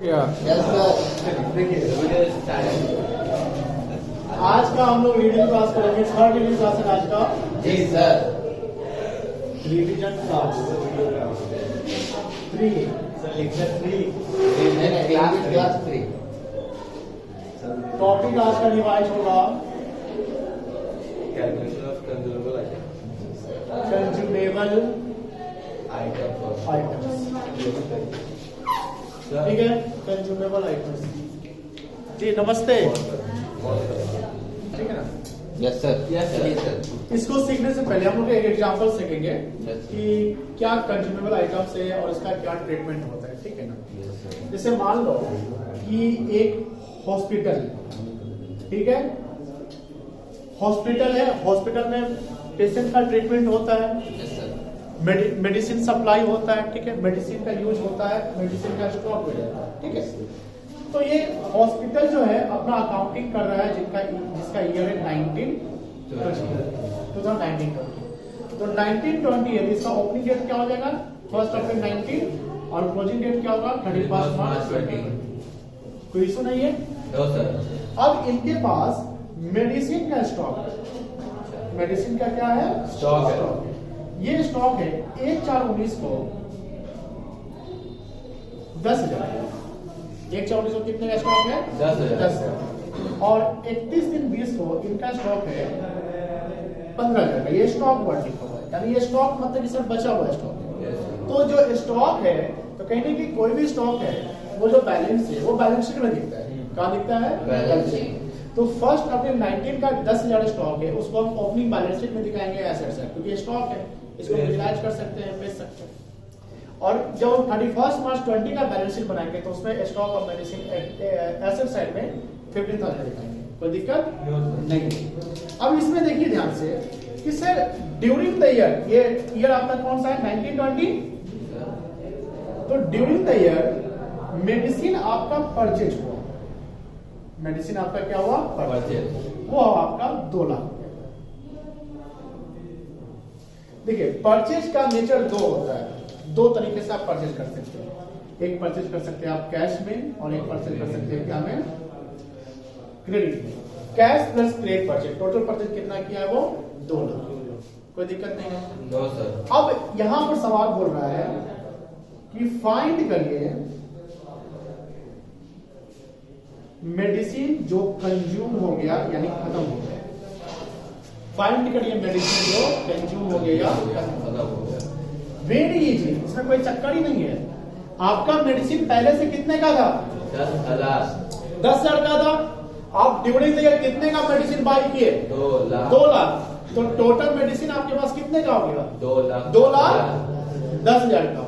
आज का हम लोग रीडिंग क्लास करेंगे। थर्ड रीडिंग क्लास है आज का। जी sir. Revision class 3 lecture 3 class 3। Topic आज का रिवाइज होगा calculation of consumable consumable items. ठीक है, कंज्यूमेबल आइटम्स। जी नमस्ते। ठीक है ना? Yes sir. Yes sir. इसको सीखने से पहले हम लोग एक एग्जांपल सीखेंगे कि क्या कंज्यूमेबल आइटम्स है और इसका क्या ट्रीटमेंट होता है। ठीक है ना? जैसे मान लो कि एक हॉस्पिटल, ठीक है, हॉस्पिटल है, हॉस्पिटल में पेशेंट का ट्रीटमेंट होता है, मेडिसिन सप्लाई होता है, ठीक है, मेडिसिन का यूज होता है, मेडिसिन का स्टॉक हो जाता है। ठीक है, तो ये हॉस्पिटल जो है अपना अकाउंटिंग कर रहा है जिसका ईयर है 2019-20 तो 1920 है। इसका ओपनिंग डेट क्या हो जाएगा? 1 अप्रैल 19 और क्लोजिंग डेट क्या होगा? 31 मार्च 20। कोई इशू नहीं है? No sir. अब इनके पास मेडिसिन का स्टॉक है। मेडिसिन का क्या है? स्टॉक है। ये स्टॉक है 1/4/19 को 10,000। 1/4/19 को कितने का स्टॉक है? 10,000। और 31/3/20 को इनका स्टॉक है 15,000 का। ये स्टॉक वर्ड लिखा हुआ है, यानी ये स्टॉक मतलब सर बचा हुआ स्टॉक है। तो जो स्टॉक है, तो कहने की कोई भी स्टॉक है वो जो बैलेंस है वो बैलेंस शीट में दिखता है। कहाँ दिखता है? Balance sheet. तो 1 अप्रैल 19 का 10,000 स्टॉक है, उसको हम ओपनिंग बैलेंस शीट में दिखाएंगे एसेट साइड, क्योंकि स्टॉक है, इसको यूटिलाइज कर सकते हैं, बेच सकते हैं। और जब 31 मार्च 20 का बैलेंस शीट बनाएंगे तो उसमें स्टॉक और मेडिसिन एसेट साइड में 15,000 दिखाएंगे। कोई दिक्कत नहीं। अब इसमें देखिए ध्यान से कि सर ड्यूरिंग द ईयर, ये ईयर आपका कौन सा है? 1920। तो ड्यूरिंग द ईयर मेडिसिन आपका परचेज हुआ। मेडिसिन आपका क्या हुआ? परचेज। वो आपका 2 लाख। देखिए परचेज का नेचर 2 होता है। 2 तरीके से आप परचेज कर सकते हैं। एक परचेज कर सकते हैं आप कैश में, और एक परचेज कर सकते हैं क्या में? क्रेडिट में। Cash plus credit purchase, total purchase कितना किया है? वो 2 लाख। कोई दिक्कत नहीं है? No sir. अब यहां पर सवाल बोल रहा है कि फाइंड करिए मेडिसिन जो कंज्यूम हो गया यानी खत्म हो गया। फाइंड करिए मेडिसिन जो कंज्यूम हो गया या खत्म हो गया। वेरी इजी, इसमें कोई चक्कर ही नहीं है। आपका मेडिसिन पहले से कितने का था? 10,000 का था। आप ड्यूरिंग द ईयर कितने का मेडिसिन बाय किए? 2 लाख। 2 लाख। तो टोटल मेडिसिन आपके पास कितने का हो गया? 2 लाख। 2,10,000 का।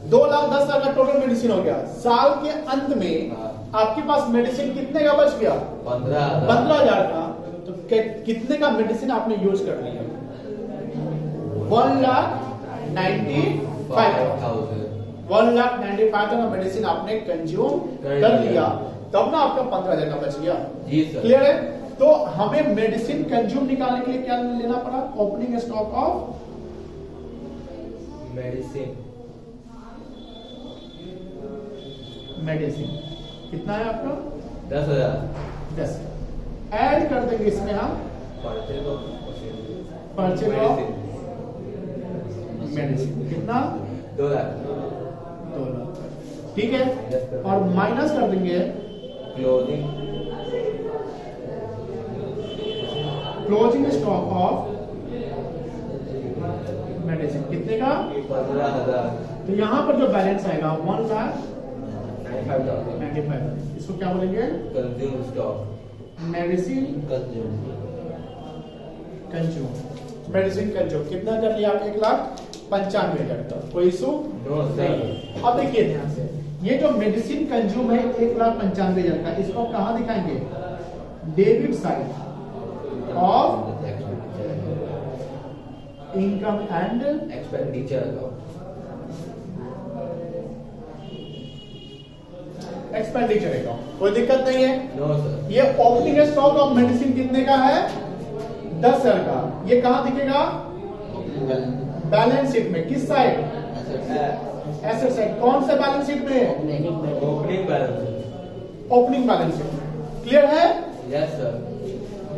2,10,000 का टोटल मेडिसिन हो गया। साल के अंत में आपके पास मेडिसिन कितने का बच गया? 15,000 का। तो कितने का मेडिसिन आपने यूज कर लिया? 1,95,000। 1,95,000 का मेडिसिन आपने कंज्यूम कर लिया, तब ना आपका 15,000 का बच गया। जी सर। क्लियर है? तो हमें मेडिसिन कंज्यूम निकालने के लिए क्या लेना पड़ा? Opening stock of medicine. कितना है आपका? 10,000। 10 ऐड कर देंगे इसमें हम परचेज ऑफ मेडिसिन। कितना? 2 लाख। 2 लाख। ठीक है, और माइनस कर देंगे क्लोजिंग स्टॉक ऑफ मेडिसिन। कितने का? 15,000। तो यहां पर जो बैलेंस आएगा 1,95,000। इसको क्या बोलेंगे? Consume stock. Medicine consume. Medicine consume कितना कर लिया आप? 1,95,000 का। कोई इशू नहीं। अब देखिए ध्यान से, ये जो मेडिसिन कंज्यूम है 1,95,000 का, इसको कहां दिखाएंगे? Debit side of income and expenditure account. Expenditure account. कोई दिक्कत नहीं है? No sir. ये ओपनिंग स्टॉक ऑफ मेडिसिन कितने का है? 10,000 का। ये कहां दिखेगा? बैलेंस शीट में। किस साइड? एसेट साइड कौन से बैलेंस शीट में? Opening balance. Opening balance sheet. Clear है? Yes sir.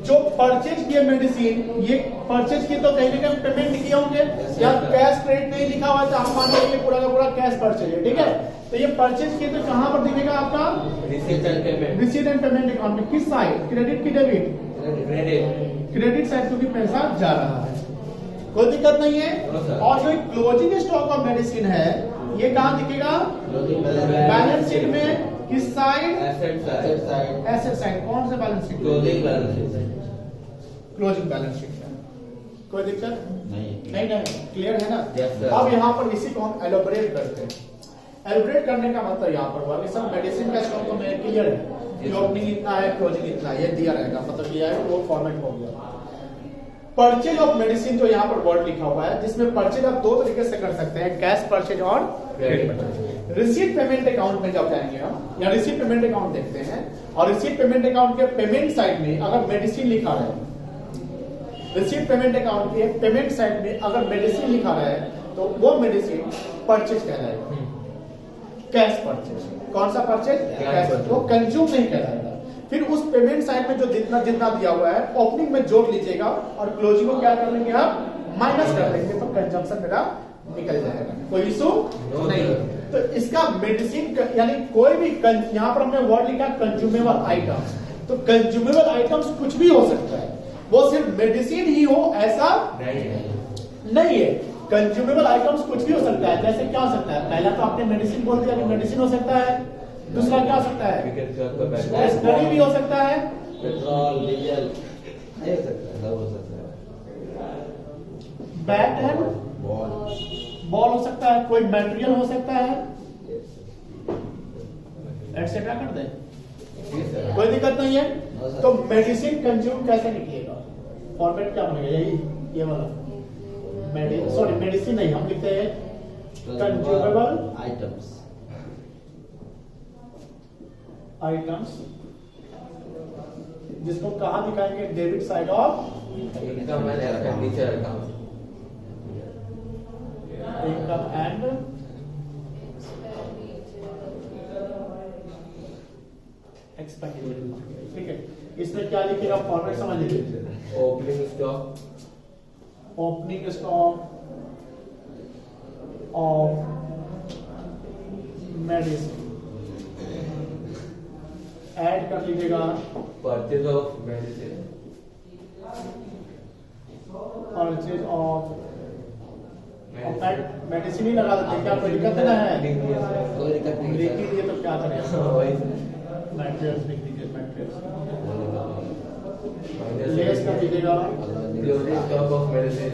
जो परचेज किए मेडिसिन, ये परचेज किए तो कहीं ना कहीं पेमेंट किए होंगे, या कैश क्रेडिट नहीं लिखा हुआ था, हम मान लो ये पूरा का पूरा कैश परचेज है, ठीक है? तो ये परचेज किए तो कहां पर दिखेगा आपका? Receipt and payment. Receipt and payment account में किस साइड? क्रेडिट की डेबिट? क्रेडिट। क्रेडिट साइड, क्योंकि पैसा जा रहा है, कोई दिक्कत नहीं है। No sir. और जो क्लोजिंग स्टॉक ऑफ मेडिसिन है, ये कहां दिखेगा? बैलेंस शीट में किस side? Asset side. Asset side. कौन सा balance sheet? Closing balance. Closing balance sheet में। कोई दिक्कत नहीं। नहीं, क्लियर है ना? Yes, sir. अब यहाँ पर इसी को हम एलोबरेट करते हैं। एलोबरेट करने का मतलब यहाँ पर हुआ कि सब मेडिसिन का स्टॉक तो मेरे क्लियर है कि ओपनिंग इतना है, क्लोजिंग इतना है, ये दिया रहेगा, मतलब ये है वो फॉर्मेट हो गया। परचेज ऑफ मेडिसिन जो यहाँ पर वर्ड लिखा हुआ है, जिसमें परचेज आप दो तरीके से कर सकते हैं, कैश परचेज और credit purchase. Receipt payment account में जब जाएंगे हम, या रिसीट पेमेंट अकाउंट देखते हैं, और रिसीट पेमेंट अकाउंट के पेमेंट साइड में अगर मेडिसिन लिखा है, रिसीट पेमेंट अकाउंट के पेमेंट साइड में अगर मेडिसिन लिखा है, तो वो मेडिसिन परचेज कहलाएगा, कैश परचेज। कौन सा परचेज? कैश। वो कंज्यूम नहीं कहलाएगा। फिर उस पेमेंट साइड में जो जितना जितना दिया हुआ है, ओपनिंग में जोड़ लीजिएगा और क्लोजिंग को क्या कर लेंगे आप? माइनस कर लेंगे, तो कंजम्पशन मेरा निकल जाएगा। कोई इशू नहीं। तो इसका मेडिसिन यानी कोई भी यहाँ पर हमने वर्ड लिखा कंज्यूमेबल आइटम्स, तो कंज्यूमेबल आइटम्स कुछ भी हो सकता है, वो सिर्फ मेडिसिन ही हो ऐसा नहीं है। कंज्यूमेबल आइटम्स कुछ भी हो सकता है। जैसे क्या हो सकता है? पहला तो आपने मेडिसिन बोल दिया कि मेडिसिन हो सकता है, दूसरा क्या हो सकता है? स्टेशनरी भी हो सकता है, पेट्रोल, डीजल, नहीं हो सकता, सब हो सकता है। बैट एंड बॉल हो सकता है, कोई मटेरियल हो सकता है, एटसेट्रा कर दे, कोई दिक्कत नहीं है। तो मेडिसिन कंज्यूम कैसे निकलेगा? फॉर्मेट क्या बनेगा? यही ये वाला मेडिसिन नहीं, हम लिखते हैं कंज्यूमेबल आइटम्स। आइटम्स, जिसको कहां दिखाएंगे? Debit side of income and expenditure account. Income and expenditure. ठीक है, इसमें क्या लिखेगा? फॉर्मेट समझ लीजिए। Opening stock, opening stock of medicine add कर लीजिएगा। Purchase of medicine, purchase of medicine ही लगा देते हैं, क्या कोई दिक्कत ना है? कोई दिक्कत नहीं लिख सर। दीजिए तो क्या करें? मैटेरियल्स लिख दीजिए, मैटेरियल्स लेस कर दीजिएगा। Closing stock of medicine,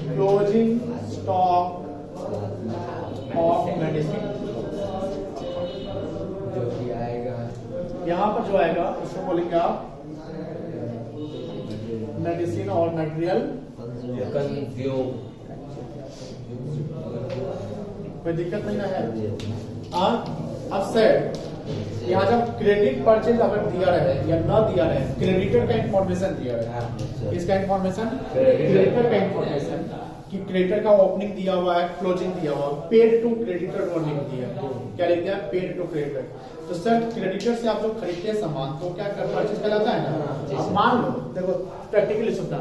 closing stock of medicine, जो कि आएगा यहाँ पर जो आएगा उसको बोलेंगे आप मेडिसिन और मटेरियल कंज्यूम। कोई दिक्कत नहीं ना है? अब सेट यहाँ जब क्रेडिट परचेज अगर दिया रहे या ना दिया रहे, क्रेडिटर का इंफॉर्मेशन दिया रहे, इसका इंफॉर्मेशन क्रेडिटर का इंफॉर्मेशन कि क्रेडिटर का ओपनिंग दिया हुआ है, क्लोजिंग दिया हुआ है, पेड टू क्रेडिटर और लिख दिया, क्या लिख दिया? Paid to creditor. तो सर क्रेडिटर से आप जो खरीदते हैं सामान, तो क्या परचेज कहलाता है ना? अब मान लो, देखो प्रैक्टिकली सुनता,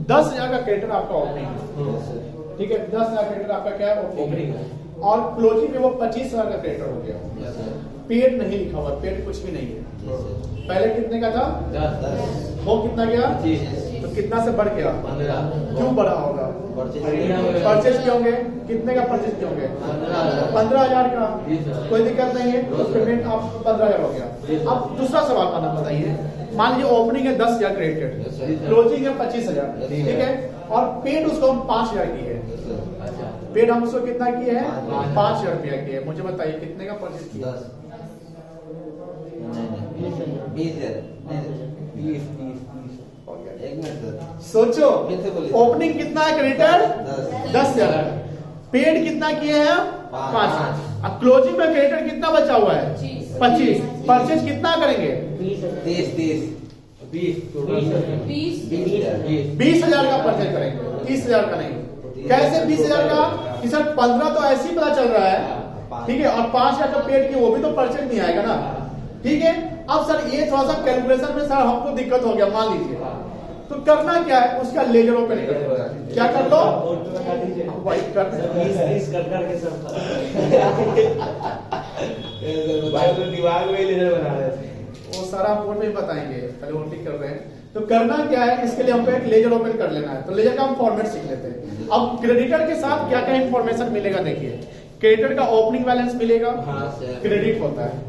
10,000 का क्रेडिटर आपका ओपनिंग है, ठीक है? 10,000 क्रेडिटर आपका क्या है? ओपनिंग है। और क्लोजिंग में वो 25,000 का क्रेडिटर हो गया। पेड नहीं लिखा हुआ, पेड कुछ भी नहीं है। पहले कितने का था? 10, वो कितना गया? 25, तो कितना से बढ़ गया? 15, क्यों बढ़ा होगा? परचेज परचेज किए होंगे, कितने का परचेज किए होंगे? 15,000 का। कोई दिक्कत नहीं है, तो पेमेंट आप 15,000 हो गया। अब दूसरा सवाल माना बताइए, मान लीजिए ओपनिंग है 10,000 क्रेडिटेड, क्लोजिंग है 25,000, ठीक है? और पेड उसको हम 5,000 की है, पेड हम उसको कितना किए हैं? 5,000 रुपया किए। मुझे बताइए कितने का परचेज किया? 10 नहीं 20,000 एक मिनट सर। सोचो, फिर से बोलिए। ओपनिंग कितना है क्रेडिटर? 10 10,000। पेड कितना किए हैं? 5। अब क्लोजिंग में क्रेडिटर कितना बचा हुआ है? 25। परचेज कितना करेंगे? 30 20,000 का परचेज करेंगे, 30,000 का नहीं। कैसे 20,000 का? कि सर 15 तो ऐसे ही पता चल रहा है, ठीक है, और 5,000 का पेड की वो भी तो परचेज नहीं आएगा ना, ठीक है। अब सर ये थोड़ा सा कैलकुलेशन में सर हमको दिक्कत हो गया, मान लीजिए, तो करना क्या है, उसका लेजर ओपन कर, क्या कर लो, वही कर दिमाग में लेजर बना रहे थे। वो सारा हम बोर्ड में बताएंगे, पहले वोटिंग कर रहे हैं। तो करना क्या है, इसके लिए हमको एक लेजर ओपन कर लेना है। तो लेजर का हम फॉर्मेट सीख लेते हैं। अब क्रेडिटर के साथ क्या क्या इंफॉर्मेशन मिलेगा, देखिए, क्रेडिटर का ओपनिंग बैलेंस मिलेगा, क्रेडिट होता है,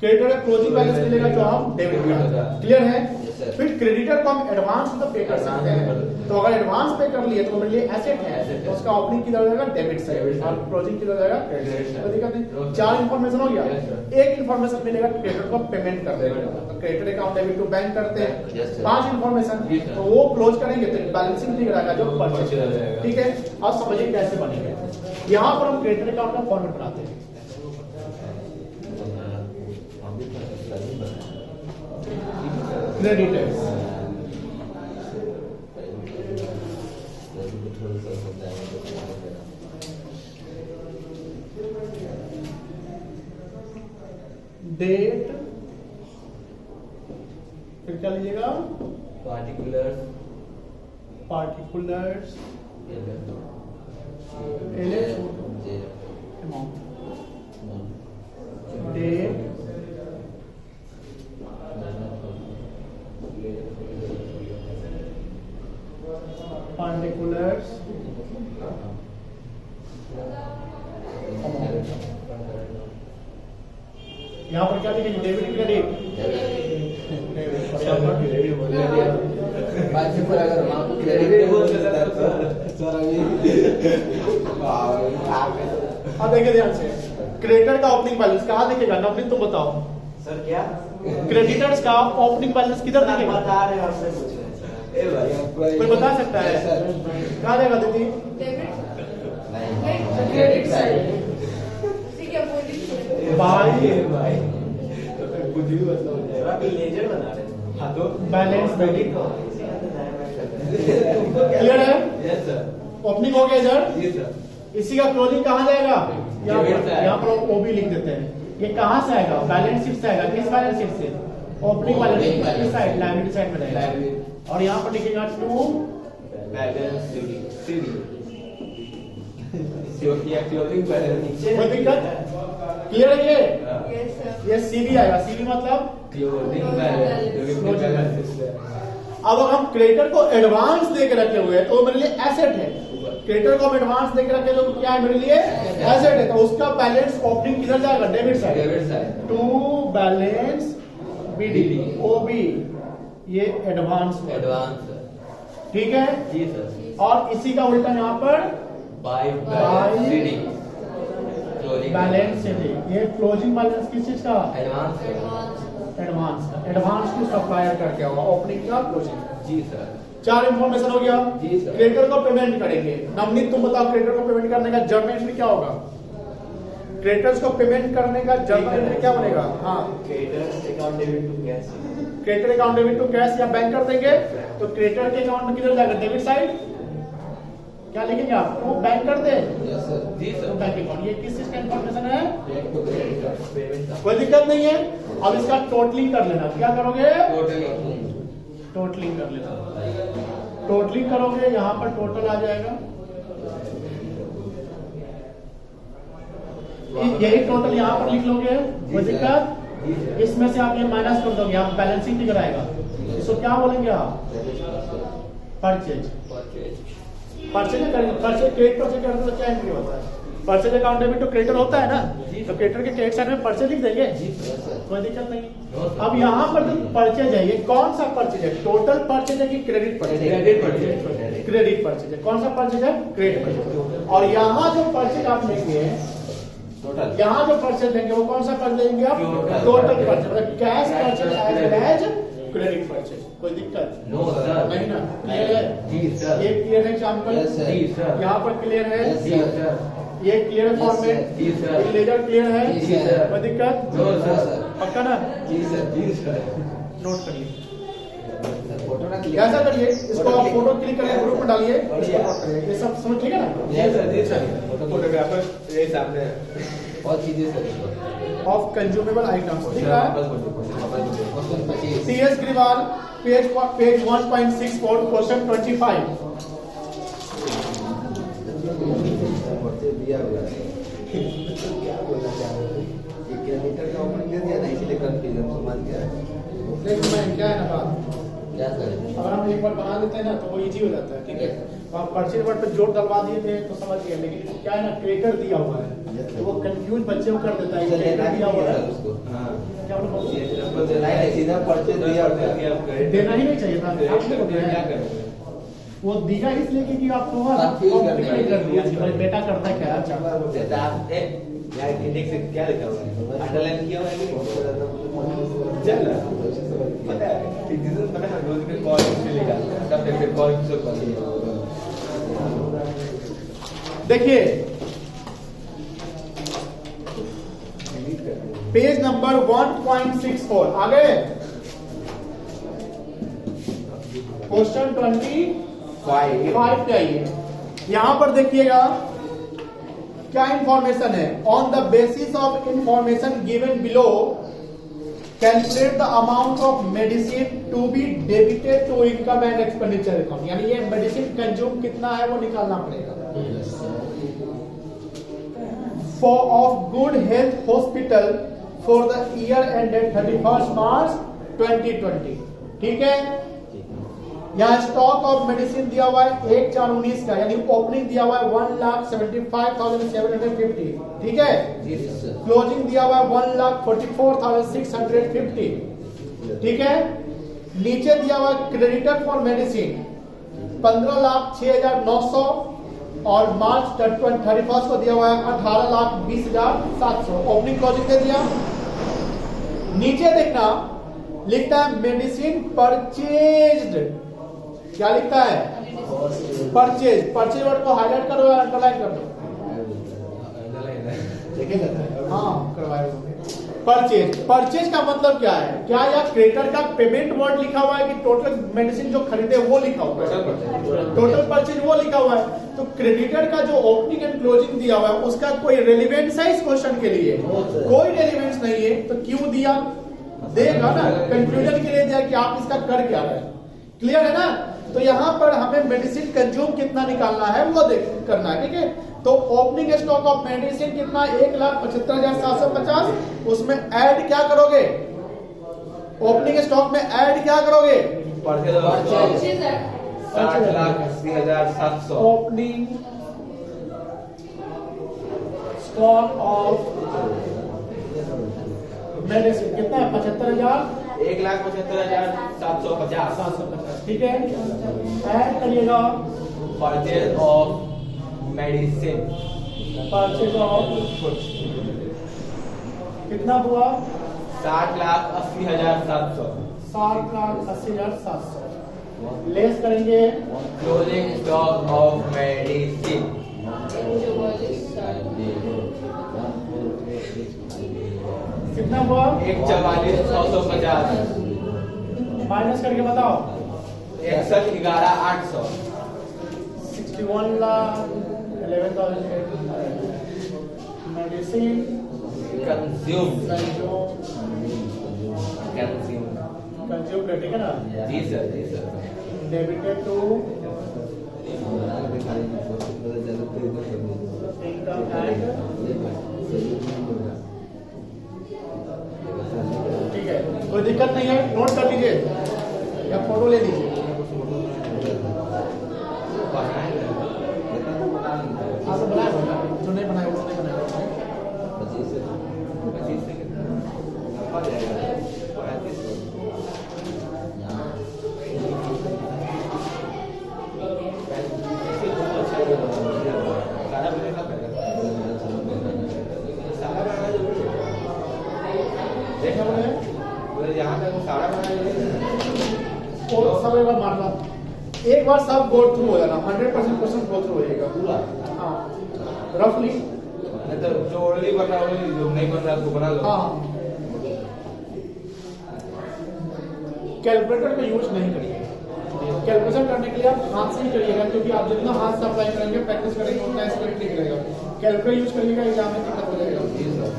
क्रेडिटर का क्लोजिंग बैलेंस मिलेगा जो हम डेबिट का, क्लियर है। फिर क्रेडिटर को हम एडवांस तो पे कर सकते हैं, तो अगर एडवांस पे कर लिए तो मेरे लिए एसेट है, तो उसका ओपनिंग किधर हो जाएगा, डेबिट साइड, और क्लोजिंग किधर हो जाएगा, क्रेडिट साइड। कोई दिक्कत नहीं, 4 इंफॉर्मेशन हो गया। एक इंफॉर्मेशन मिलेगा क्रेडिटर को पेमेंट कर देगा, तो credit account debit to bank करते हैं। 5 इंफॉर्मेशन, तो वो क्लोज करेंगे तो बैलेंसिंग दिख रहा है जो परचेज, ठीक है। अब समझिए कैसे बनेगा। यहाँ पर हम क्रेडिट अकाउंट का फॉर्मेट बनाते हैं। क्रेडिटर्स, डेट, फिर क्या लीजिएगा, particulars, particulars, amount, date, particulars, यहाँ पर क्या लिखेंगे, डेबिट क्रेडिट, अब देखिए ध्यान से, क्रेडिटर का ओपनिंग बैलेंस कहाँ दिखेगा, नवनीत तुम बताओ सर क्या क्रेडिटर्स का ओपनिंग बैलेंस किधर दिखेगा, बता रहे हैं आपसे पूछ रहे हैं सर। ए भाई कोई बता सकता है, कहाँ जाएगा दीदी, क्रेडिट साइड भाई कुछ भी मतलब हो जाएगा, अभी लेजर बना रहे हैं। हाँ तो बैलेंस क्रेडिट क्लियर है, यस सर, ओपनिंग हो गया इधर, जी सर, इसी का क्लोजिंग कहाँ जाएगा, डेबिट साइड। यहाँ पर ओबी लिख देते हैं। ये कहाँ से आएगा, बैलेंस शीट से आएगा, किस बैलेंस शीट से, ओपनिंग बैलेंस शीट, किस साइड, लायबिलिटी साइड में रहेगा, और यहाँ पर लिखेगा to balance C D closing balance कोई दिक्कत, क्लियर है ये यस सर ये सीबी आएगा, सीबी मतलब क्लोजिंग बैलेंस। अब अगर हम क्रेडिटर को एडवांस दे के रखे हुए हैं तो मेरे लिए एसेट है, क्रेडिटर को हम एडवांस दे के रखे तो क्या है मेरे लिए एसेट है, तो उसका बैलेंस ओपनिंग किधर जाएगा, debit side, to balance BD OB, ये एडवांस, ठीक है। जी सर, और इसी का उल्टा यहाँ पर by By C D closing balance C D, ये क्लोजिंग बैलेंस किस चीज का, एडवांस, एडवांस का, एडवांस टू सप्लायर का क्या होगा, ओपनिंग का, क्लोजिंग। जी सर, 4 इंफॉर्मेशन हो गया। जी सर। क्रेडिटर को पेमेंट करेंगे, नवनीत तुम बताओ क्रेडिटर को पेमेंट करने का जर्नल एंट्री क्या होगा, क्रेडिटर्स को पेमेंट करने का जर्नल एंट्री क्या बनेगा, हाँ creditors account debit to cash, creditor account debit to cash या बैंक कर देंगे, तो क्रेडिटर के अकाउंट में किधर जाएगा, डेबिट साइड, क्या लिखेंगे आप, तो बैंक कर दे, जी तो सर, बैंक अकाउंट, ये किस चीज का इंफॉर्मेशन है, पेमेंट कोई दिक्कत नहीं है। अब इसका टोटलिंग कर लेना, क्या करोगे, टोटल टोटलिंग कर लेना, टोटलिंग करोगे, यहाँ पर टोटल आ जाएगा, यही टोटल यहाँ पर लिख लोगे, कोई दिक्कत, इसमें से आप ये माइनस कर दोगे, यहाँ बैलेंसिंग फिगर आएगा, इसको क्या बोलेंगे आप, परचेज, परचेज करेंगे, परचेज क्रेडिट परचेज करते तो क्या एंट्री होता है, परचेज अकाउंट डेबिट तो क्रेडिटर होता है ना, तो क्रेडिटर के क्रेडिट साइड में परचेज लिख देंगे, कोई दिक्कत नहीं। अब यहाँ पर जो परचेज है, ये कौन सा परचेज है, टोटल परचेज है कि क्रेडिट परचेज, क्रेडिट परचेज है, कौन सा परचेज है, क्रेडिट परचेज। और यहाँ जो परचेज आप लेंगे, यहाँ जो परचेज लेंगे वो कौन सा परचेज लेंगे आप, टोटल परचेज, मतलब cash purchase as credit purchase, कोई दिक्कत नो सर, नहीं ना, क्लियर है, जी सर, ये क्लियर है एग्जाम्पल, जी सर, यहाँ पर क्लियर है, जी सर, ये क्लियर है फॉर्मेट, जी सर, ये लेजर क्लियर है, जी सर, कोई दिक्कत नो सर, पक्का ना, जी सर, नोट करिए। फोटो ना क्लिक कैसा करिए, इसको आप फोटो क्लिक करके ग्रुप में डालिए, इसको note करिए। ये सब समझ ठीक है ना? यस सर जी सर फोटोग्राफर ये सामने है। बहुत चीजें सर ऑफ कंज्यूमेबल आइटम्स ठीक है। Question 25 TS Grewal page 1.64 question 25। पढ़ते दिया हुआ है क्या बोलना चाह रहे थे ये क्रेडिटर का ऑप्शन दे दिया ना इसलिए कंफ्यूजन समझ गया लेकिन मैं क्या है ना बात, क्या सर अगर हम एक बार बना लेते हैं ना तो वो इजी हो जाता है, ठीक है। तो आप परचेज वर्ड पे जोड़ डलवा दिए थे तो समझ गए, लेकिन क्या है ना क्रिएटर दिया हुआ है तो वो कंफ्यूज बच्चे को कर देता है। लेना क्रिएटर ही दिया हुआ है उसको हाँ क्या बोलो, नहीं सीधा पर्चे दिया हुआ है देना ही नहीं चाहिए था आपने को दिया क्या है। करें? वो दिया इसलिए कि आपको Confuse करने कॉम्प्लिकेट कर दिया कि भाई बेटा करता क्या है। अच्छा जैसे आप यहाँ इंडेक्स से क्या लिखा हुआ है? अंडरलाइन किया हुआ है कि नहीं? चल रहा है। पता है टीचर पता है रोज में कॉल से लिखा तब फिर कॉल से कर देखिए पेज नंबर 1.64 आगे क्वेश्चन 25 पे आइए। यहां पर देखिएगा क्या इंफॉर्मेशन है। On the basis of information given below calculate the amount of medicine to be debited to income and expenditure account. यानी ये मेडिसिन कंज्यूम कितना है वो निकालना पड़ेगा। For of good health hospital for the year ended 31 March 2020। ठीक है। यहाँ स्टॉक ऑफ मेडिसिन दिया हुआ है 1/4/19 का, यानी ओपनिंग दिया हुआ है 1,75,750। ठीक है। क्लोजिंग दिया हुआ है 1,44,650। ठीक है। नीचे दिया हुआ है क्रेडिटर फॉर मेडिसिन 15,06,900 और मार्च 31 को दिया हुआ है 18,20,700। ओपनिंग क्लोजिंग दे दिया। नीचे देखना लिखता है मेडिसिन परचेज्ड। क्या लिखता है? परचेज। परचेज वर्ड को हाईलाइट करो या अंडरलाइन कर दो। हाँ करवाए। परचेज। परचेज का मतलब क्या है? क्या या क्रेडिटर का पेमेंट वर्ड लिखा हुआ है कि टोटल मेडिसिन जो खरीदे वो लिखा हुआ है? टोटल परचेज वो लिखा हुआ है। तो क्रेडिटर का जो ओपनिंग एंड क्लोजिंग दिया हुआ है उसका कोई रेलिवेंस है इस क्वेश्चन के लिए? कोई रेलिवेंस नहीं है। तो क्यों दिया? देगा ना, कंफ्यूजन के लिए दिया कि आप इसका कर क्या रहे हैं। क्लियर है ना? तो यहां पर हमें मेडिसिन कंज्यूम कितना निकालना है वो करना है। ठीक है। तो ओपनिंग स्टॉक ऑफ मेडिसिन कितना? 1,75,750। उसमें ऐड क्या करोगे? ओपनिंग स्टॉक में ऐड क्या करोगे? 60,80,700 ओपनिंग स्टॉक ऑफ मेडिसिन कितना है? 75,000 1,75,750 750। ठीक है। ऐड करिएगा purchase of medicine purchase of कितना हुआ? 60,80,700 7,80,700 लेस करेंगे क्लोजिंग स्टॉक ऑफ मेडिसिन कितना हुआ? 1,44,950 माइनस करके बताओ। 61,11,800 61,11,800 मेडिसिन कंज्यूम कंज्यूम ठीक है ना? जी sir debited to income and ठीक है। कोई दिक्कत नहीं है, नोट कर लीजिए या फोटो ले लीजिए। हाँ तो बनाया होगा, जो नहीं बनाया वो नहीं बनाया। देखा बोले यहाँ तक सारा और सब एक बार मारना, एक बार सब गो थ्रू हो जाना, 100% क्वेश्चन गो थ्रू हो जाएगा पूरा हाँ रफली। नहीं तो जो ऑलरेडी बन रहा है जो नहीं बन रहा है उसको बना लो। हाँ कैलकुलेटर का यूज नहीं करिए। कैलकुलेशन करने के लिए आप हाथ से ही करिएगा, क्योंकि आप जितना हाथ से अप्लाई करेंगे, प्रैक्टिस करेंगे, उतना स्पीड ठीक रहेगा। कैलकुलेटर यूज करिएगा, एग्जाम में दिक्कत हो जाएगा। जी सर।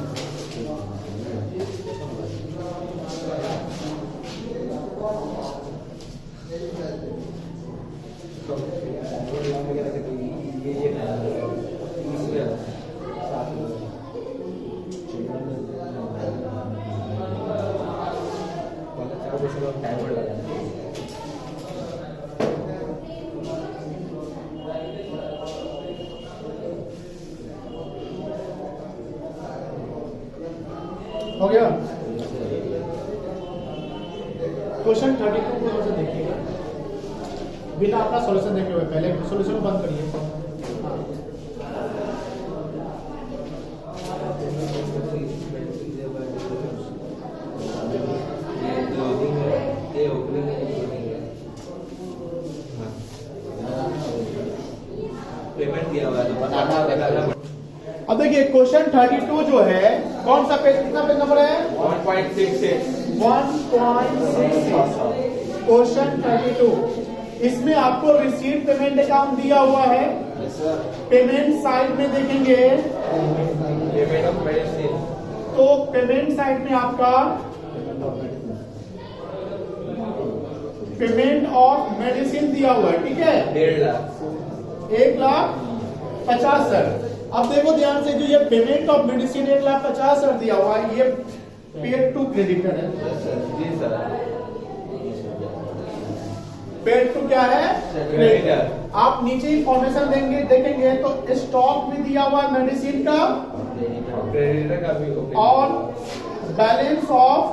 हो गया। क्वेश्चन 32 को थोड़ा सा देखिएगा, बिना अपना सॉल्यूशन देखे हुए। पहले सॉल्यूशन को बंद करिए। पेमेंट दिया हुआ है, बनाना अब देखिए क्वेश्चन 32 जो है, कौन सा पेज, कितना पेज नंबर है? 1.66। 1.66 क्वेश्चन 32। इसमें आपको रिसीट पेमेंट अकाउंट दिया हुआ है। पेमेंट साइड में देखेंगे पेमेंट ऑफ मेडिसिन, तो पेमेंट साइड में आपका पेमेंट ऑफ मेडिसिन दिया हुआ है, ठीक है? 1.5 लाख, 1,50,000। अब देखो ध्यान से, जो ये पेमेंट ऑफ मेडिसिन 1,50,000 दिया हुआ है, ये पेड टू क्रेडिटर है। जी सर। पेड टू क्या है? क्रेडिटर। आप नीचे इंफॉर्मेशन देंगे, देखेंगे तो स्टॉक भी दिया हुआ है मेडिसिन का, क्रेडिटर का भी और बैलेंस ऑफ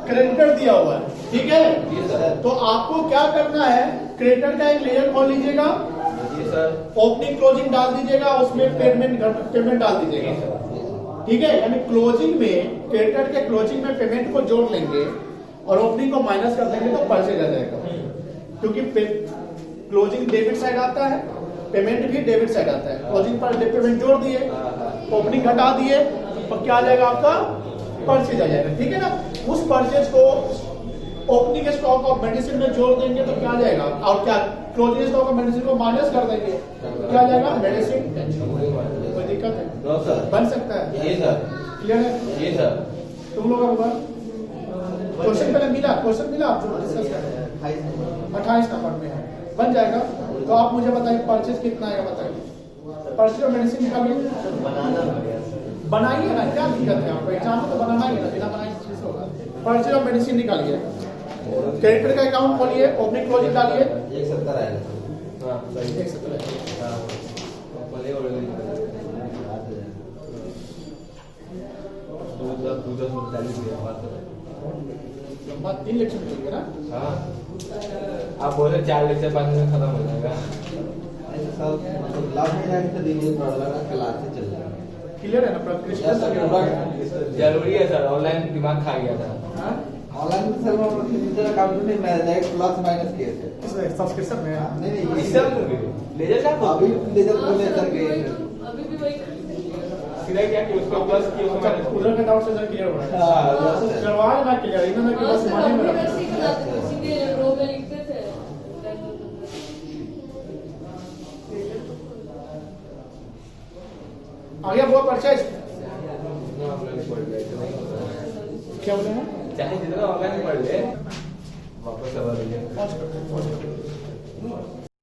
क्रेडिटर दिया हुआ है, ठीक है? जी सर। तो आपको क्या करना है, क्रेडिटर का एक लेयर खोल लीजिएगा, जी सर। ओपनिंग क्लोजिंग डाल दीजिएगा, उसमें पेमेंट डाल दीजिएगा, ठीक है? यानी क्लोजिंग में, क्रेडिटर के क्लोजिंग में पेमेंट को जोड़ लेंगे और ओपनिंग को माइनस कर देंगे तो परचेज आ जाएगा। क्योंकि क्लोजिंग डेबिट साइड आता है, पेमेंट भी डेबिट साइड आता है। क्लोजिंग पर पेमेंट जोड़ दिए, ओपनिंग घटा दिए, तो क्या आ जाएगा आपका? परचेज आ जाएगा, ठीक है ना? उस परचेज को ओपनिंग स्टॉक ऑफ मेडिसिन में जोड़ देंगे तो क्या आ जाएगा? और क्या क्लोजिंग स्टॉक ऑफ मेडिसिन को माइनस कर देंगे, क्या आ जाएगा? मेडिसिन। कोई दिक्कत है? No sir. बन सकता है? ये सर। क्लियर है? ये सर। तुम लोग होगा क्वेश्चन पहले मिला, क्वेश्चन मिला आप जो डिस्कस कर रहे हैं 28 नंबर में है, बन जाएगा। तो आप मुझे बताइए परचेज कितना आएगा, बताइए। परचेज और मेडिसिन निकालिए, बनाइए ना, क्या दिक्कत है आपको? एग्जाम में तो बनाना ही है, बिना बनाए कैसे होगा? परचेज और मेडिसिन निकालिए, क्रेडिटर का अकाउंट खोलिए, ओपनिंग क्लोजिंग डालिए। 170 आएगा। हाँ सही। 170 हाँ बोले और दूसरा बात 3 लेक्चर में चलिए ना। हाँ आप बोले 4 लेक्चर 5 में खत्म हो जाएगा। ऐसे सब मतलब लाभ में जाके तो दिन में पढ़ लगा, क्लास से चल जाएगा। क्लियर है ना? प्रैक्टिस जरूरी है सर, ऑनलाइन दिमाग खा गया था। ऑनलाइन में सर वो डिजिटल अकाउंट नहीं, मैं डायरेक्ट प्लस माइनस किए थे। सब्सक्रिप्शन में नहीं इस सब में भी लेजर क्या अभी लेजर को लेकर गए अभी भी वही सीधा क्या कि उसको प्लस की उसको माइनस उधर का डाउट से क्लियर हो रहा हाँ, है। करवा लेना क्लियर, इन्होंने कि बस माने में रखा। सीधे रो में लिखते थे। आगे वो परचेज ऑनलाइन पढ़ गए तो नहीं होता। क्या बोले हैं? चाहे जितना ऑनलाइन पढ़ ले वापस सवाल पहुंच करते हैं।